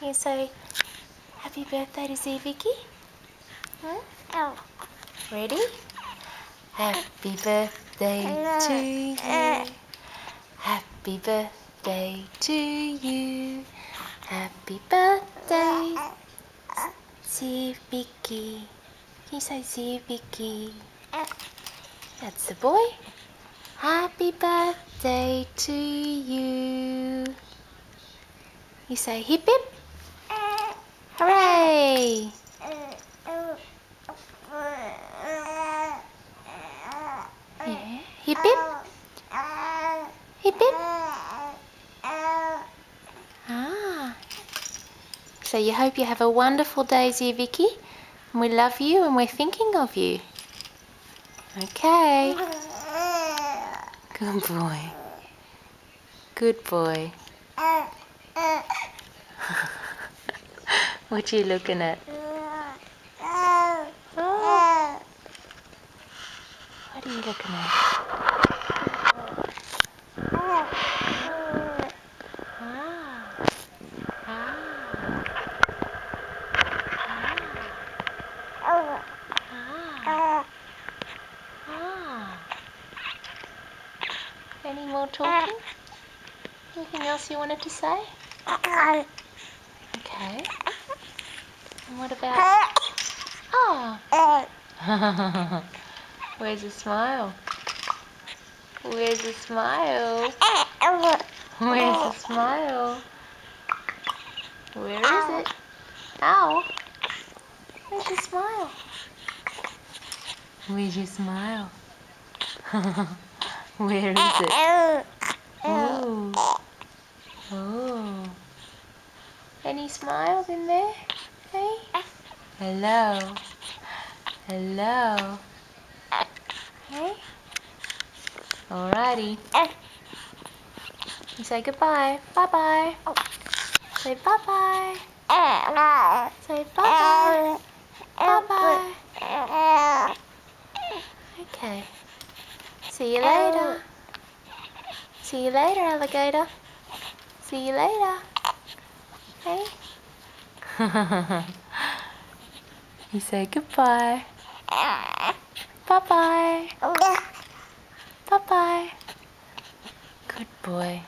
You say happy birthday to Z Vicky? Oh. Ready? Happy birthday to you. Happy birthday to you. Happy birthday, Z Vicky. Can you say Z Vicky? That's the boy. Happy birthday to you. You say hip hip. Hooray! Yeah. Hip hip. Hip hip. Ah. So you hope you have a wonderful day, Z Vicky. And we love you and we're thinking of you. Okay. Good boy. Good boy. What you looking at? Oh. What are you looking at? Ah. Any more talking? Anything else you wanted to say? Okay. And what about... Oh! Where's the smile? Where's the smile? Where's the smile? Where is it? Ow! Where's your smile? Where's your smile? Where is it? Oh. Oh. Any smiles in there? Hey? Hello. Hello. Hey? Alrighty. You say goodbye. Bye-bye. Say bye-bye. Say bye-bye. Bye-bye. Okay. See you later. See you later, alligator. See you later. Hey? You say goodbye. Bye-bye. Bye-bye. Good boy.